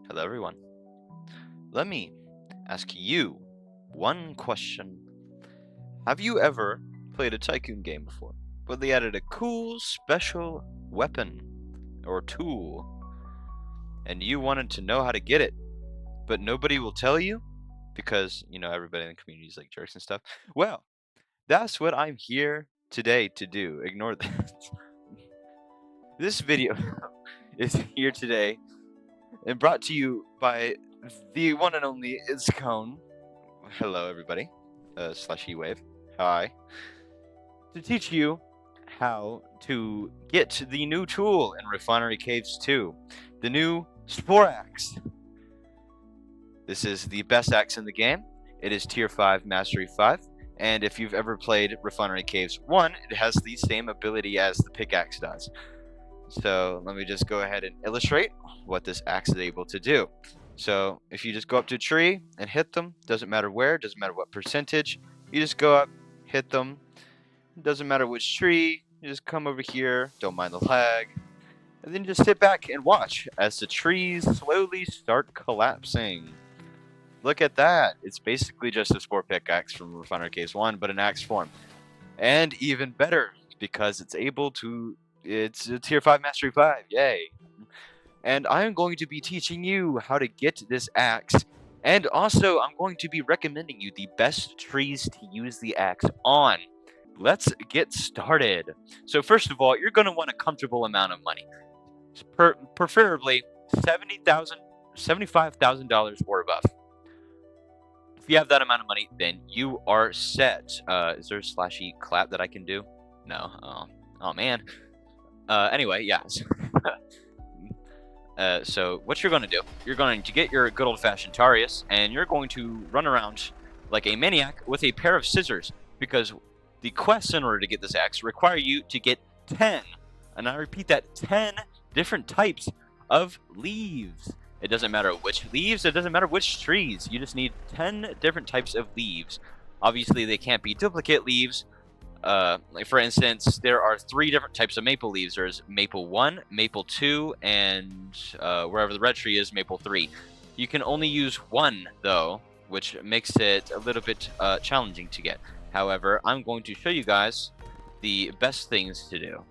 Hello, everyone. Let me ask you one question. Have you ever played a tycoon game before, but they added a cool special weapon or tool, and you wanted to know how to get it, but nobody will tell you because, everybody in the community is like jerks and stuff? Well, that's what I'm here today to do. Ignore that. This video is here today and brought to you by the one and only Iscone. Hello, everybody. / wave. Hi. To teach you how to get the new tool in Refinery Caves 2, the new Spore Axe. This is the best axe in the game. It is Tier 5 Mastery 5, and if you've ever played Refinery Caves 1, it has the same ability as the pickaxe does. So let me just go ahead and illustrate what this axe is able to do. So if you just go up to a tree and hit them, doesn't matter where, doesn't matter what percentage, you just go up, hit them, doesn't matter which tree, you just come over here, don't mind the lag, and then just sit back and watch as the trees slowly start collapsing. Look at that. It's basically just a Spore pickaxe from Refinery Caves 1, but in axe form. And even better, because it's a Tier 5 Mastery 5, yay. And I'm going to be teaching you how to get this axe, and also I'm going to be recommending you the best trees to use the axe on. Let's get started. So first of all, you're going to want a comfortable amount of money, preferably $70,000, $75,000 or above. If you have that amount of money, then you are set. Is there a /E clap that I can do? No. Oh man. Anyway, yeah. So what you're going to do, you're going to get your good old-fashioned Tarius, and you're going to run around like a maniac with a pair of scissors, because the quests in order to get this axe require you to get 10, and I repeat that, 10 different types of leaves. It doesn't matter which leaves, it doesn't matter which trees, you just need 10 different types of leaves. Obviously, they can't be duplicate leaves. Like for instance, there are 3 different types of maple leaves. There's maple 1, maple 2, and wherever the red tree is, maple 3. You can only use 1 though, which makes it a little bit challenging to get. However, I'm going to show you guys the best things to do.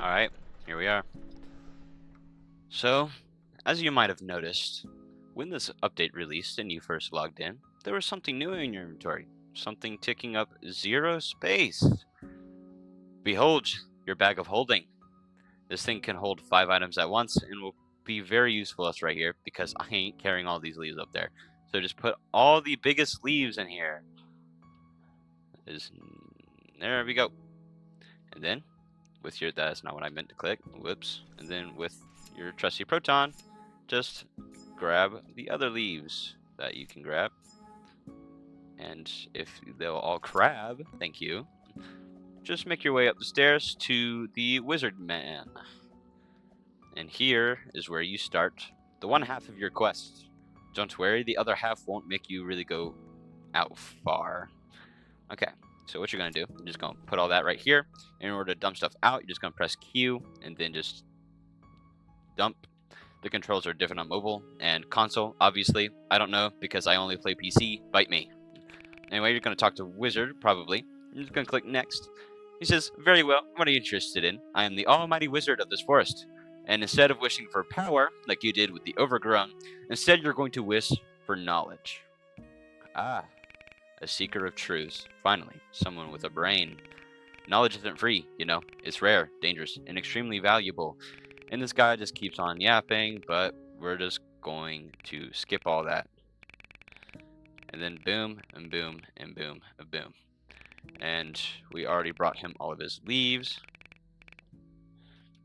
Alright, here we are. So, as you might have noticed, when this update released and you first logged in, there was something new in your inventory. Something ticking up 0 space. Behold, your bag of holding. This thing can hold 5 items at once and will be very useful to us right here, because I ain't carrying all these leaves up there. So just put all the biggest leaves in here. There we go. And then with your, that's not what I meant to click, whoops. And then with your trusty proton, just grab the other leaves that you can grab. And if they'll all grab, thank you, just make your way up the stairs to the wizard man. And here is where you start the one half of your quest. Don't worry, the other half won't make you really go out far. Okay, so what you're going to do, you're just going to put all that right here. In order to dump stuff out, you're just going to press Q and then just dump. The controls are different on mobile and console, obviously. I don't know because I only play PC. Bite me. Anyway, you're going to talk to Wizard, probably. You're just going to click Next. He says, "Very well, what are you interested in? I am the almighty wizard of this forest. And instead of wishing for power, like you did with the overgrown, instead you're going to wish for knowledge." Ah, a seeker of truths. Finally, someone with a brain. Knowledge isn't free, you know. It's rare, dangerous, and extremely valuable. And this guy just keeps on yapping, but we're just going to skip all that. And then boom, and boom, and boom, and boom. And we already brought him all of his leaves.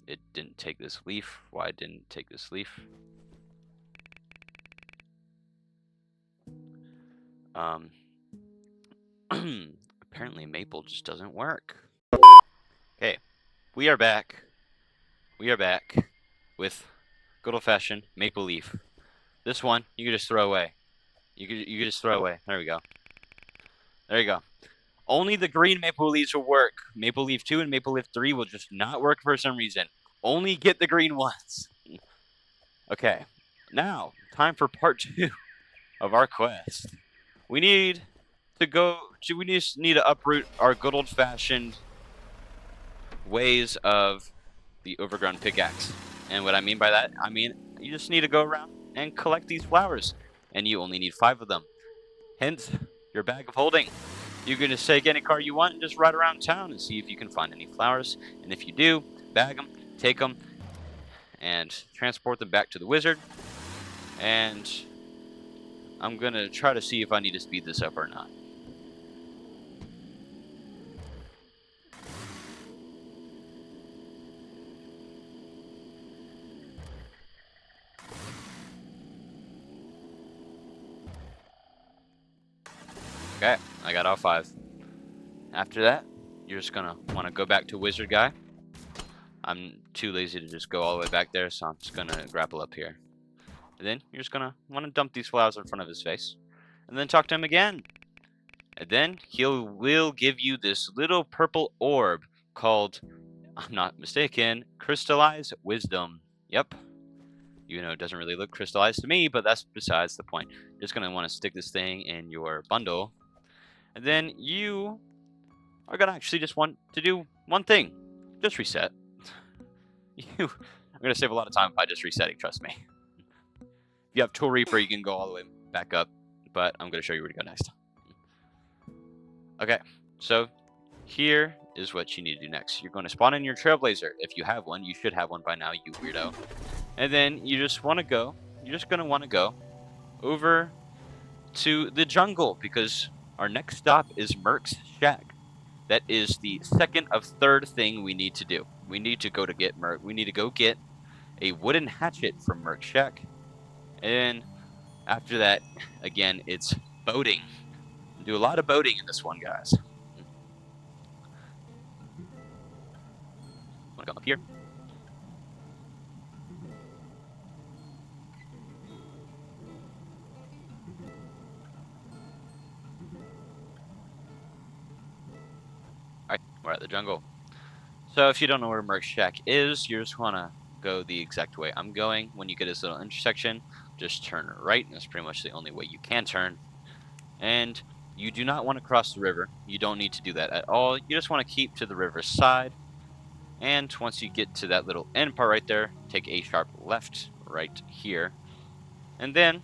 It didn't take this leaf. Why didn't it take this leaf? Apparently maple just doesn't work. Okay, we are back. We are back with good old-fashioned maple leaf. This one you can just throw away. You can just throw away. There we go. There you go. Only the green maple leaves will work. Maple leaf 2 and maple leaf 3 will just not work for some reason. Only get the green ones. Okay, now time for part 2 of our quest. We need to go. We just need to uproot our good old-fashioned ways of the overgrown pickaxe. And what I mean by that, I mean you just need to go around and collect these flowers, and you only need 5 of them. Hence, your bag of holding. You can just take any car you want and just ride around town and see if you can find any flowers. And if you do, bag them, take them, and transport them back to the wizard. And I'm going to try to see if I need to speed this up or not. Okay, I got all 5. After that, you're just going to want to go back to Wizard Guy. I'm too lazy to just go all the way back there, so I'm just going to grapple up here. And then you're just going to want to dump these flowers in front of his face. And then talk to him again. And then he will give you this little purple orb called, I'm not mistaken, Crystallized Wisdom. Yep. You know, it doesn't really look crystallized to me, but that's besides the point. You're just going to want to stick this thing in your bundle. And then you are going to actually just want to do one thing. Just reset. I'm going to save a lot of time by just resetting, trust me. If you have Tool Reaper, you can go all the way back up, but I'm going to show you where to go next. Okay, so here is what you need to do next. You're going to spawn in your Trailblazer. If you have one, you should have one by now, you weirdo. And then you just want to go, you're just going to want to go over to the jungle because our next stop is Merc's shack. That is the second of third thing we need to do. We need to go to get Merc. We need to go get a wooden hatchet from Merc's shack. And after that, again, it's boating. Do a lot of boating in this one, guys. Want to come up here? Alright, we're at the jungle. So if you don't know where Merc's shack is, you just want to go the exact way I'm going. When you get this little intersection, just turn right. That's pretty much the only way you can turn. And you do not want to cross the river. You don't need to do that at all. You just want to keep to the river side. And once you get to that little end part right there, take a sharp left right here. And then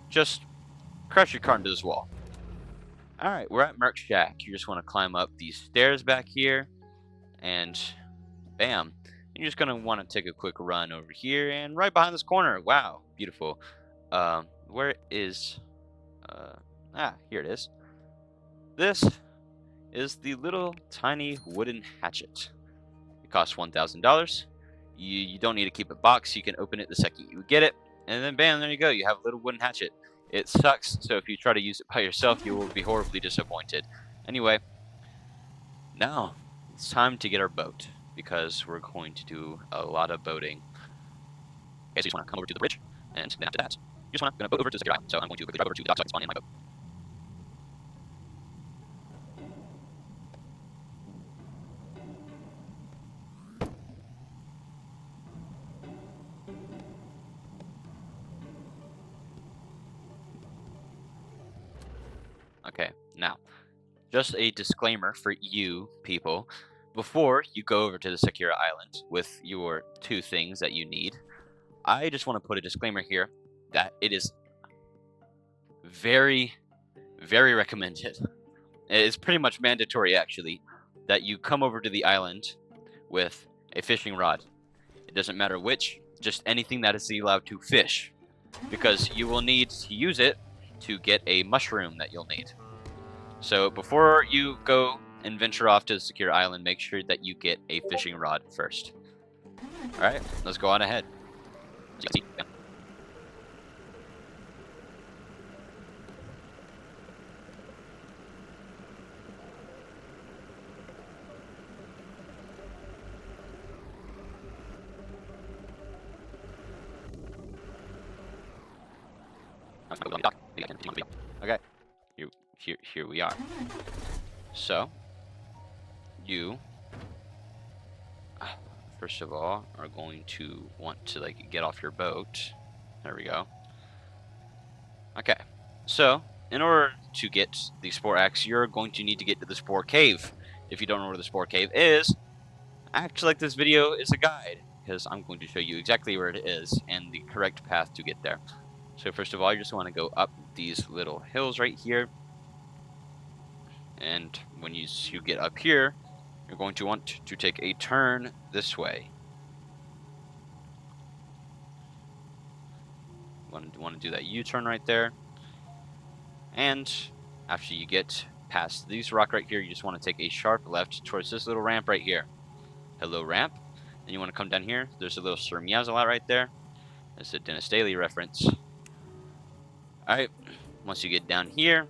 just crash your car into this wall. Alright, we're at Merc's shack. You just want to climb up these stairs back here. And bam. You're just going to want to take a quick run over here and right behind this corner. Wow, beautiful. Where is... here it is. This is the little tiny wooden hatchet. It costs $1,000. You don't need to keep it boxed. You can open it the second you get it. And then bam, there you go. You have a little wooden hatchet. It sucks, so if you try to use it by yourself, you will be horribly disappointed. Anyway, now it's time to get our boat, because we're going to do a lot of boating. Okay, so you just want to come over to the bridge, and then after that, you just want to boat over to the second island. So I'm going to quickly drive over to the dock so I can spawn in my boat. Okay, now, just a disclaimer for you people. before you go over to the Sakura Island with your 2 things that you need, I just want to put a disclaimer here that it is very, very recommended. It's pretty much mandatory, actually, that you come over to the island with a fishing rod. It doesn't matter which, just anything that is allowed to fish, because you will need to use it to get a mushroom that you'll need. So before you go and venture off to the secure island, make sure that you get a fishing rod first. Alright, let's go on ahead. Okay, here we are. So, you first of all are going to want to like get off your boat. There we go. Okay, so in order to get the Spore Axe, you're going to need to get to the Spore Cave. If you don't know where the Spore Cave is, act like this video is a guide, because I'm going to show you exactly where it is and the correct path to get there. So first of all, you just want to go up these little hills right here. And when you get up here, you're going to want to take a turn this way. Want to do that U-turn right there. And after you get past this rock right here, you just want to take a sharp left towards this little ramp right here. Hello, ramp. And you want to come down here. There's a little Sir Meowsalot right there. It's a Dennis Daly reference. Alright, once you get down here,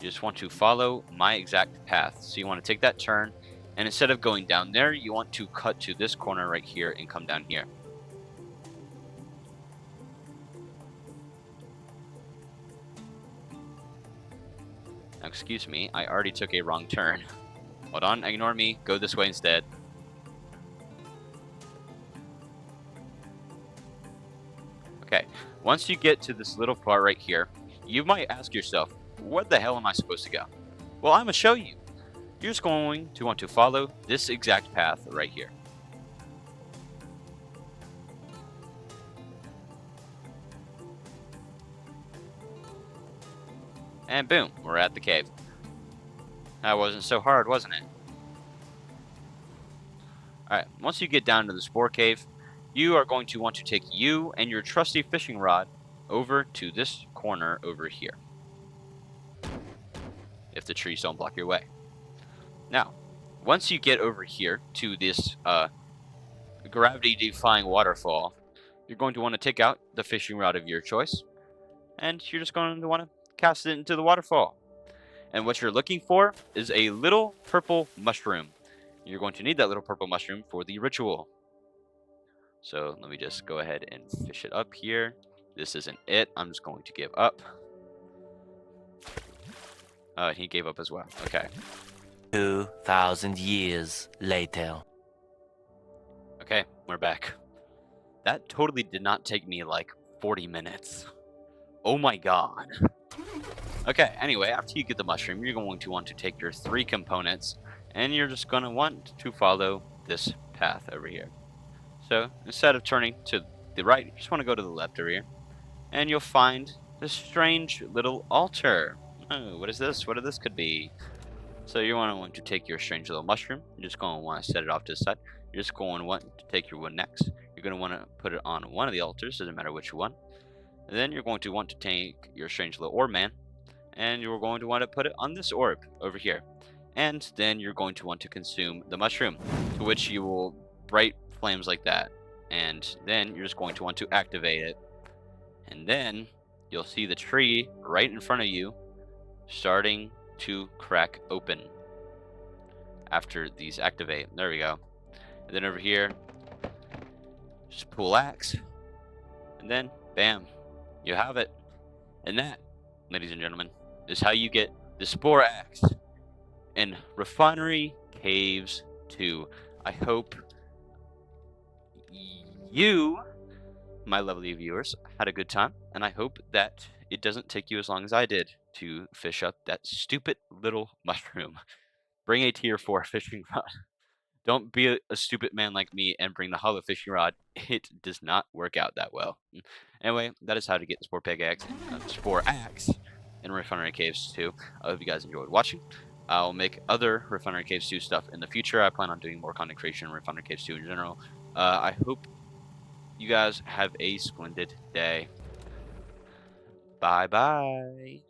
you just want to follow my exact path. So you want to take that turn, and instead of going down there, you want to cut to this corner right here and come down here. Now, excuse me, I already took a wrong turn. Hold on, ignore me, go this way instead. Okay, once you get to this little part right here, you might ask yourself, where the hell am I supposed to go? Well, I'm going to show you. You're just going to want to follow this exact path right here. And boom, we're at the cave. That wasn't so hard, wasn't it? Alright, once you get down to the Spore Cave, you are going to want to take you and your trusty fishing rod over to this corner over here. If the trees don't block your way. Now, once you get over here to this gravity-defying waterfall, you're going to want to take out the fishing rod of your choice, and you're just going to want to cast it into the waterfall. And what you're looking for is a little purple mushroom. You're going to need that little purple mushroom for the ritual. So let me just go ahead and fish it up here. This isn't it. I'm just going to give up. He gave up as well. Okay. 2,000 years later. Okay, we're back. That totally did not take me like 40 minutes. Oh my god. Okay, anyway, after you get the mushroom, you're going to want to take your 3 components, and you're just going to want to follow this path over here. So, instead of turning to the right, you just want to go to the left over here, and you'll find this strange little altar. Oh, what is this? What this could be? So you want to take your strange little mushroom. You're just going to want to set it off to the side. You're just going to want to take your wood next. You're going to want to put it on one of the altars, doesn't matter which one. And then you're going to want to take your strange little orb man, and you're going to want to put it on this orb over here. And then you're going to want to consume the mushroom, to which you will bright flames like that. And then you're just going to want to activate it. And then you'll see the tree right in front of you starting to crack open after these activate. There we go. And then over here, just pull axe, and then bam, you have it. And that, ladies and gentlemen, is how you get the Spore Axe in Refinery Caves 2. I hope you, my lovely viewers, had a good time, and I hope that it doesn't take you as long as I did to fish up that stupid little mushroom. Bring a tier 4 fishing rod. Don't be a stupid man like me and bring the hollow fishing rod. It does not work out that well. Anyway, that is how to get the Spore Axe in Refinery Caves 2. I hope you guys enjoyed watching. I'll make other Refinery Caves 2 stuff in the future. I plan on doing more content creation in Refinery Caves 2 in general. I hope you guys have a splendid day. Bye-bye.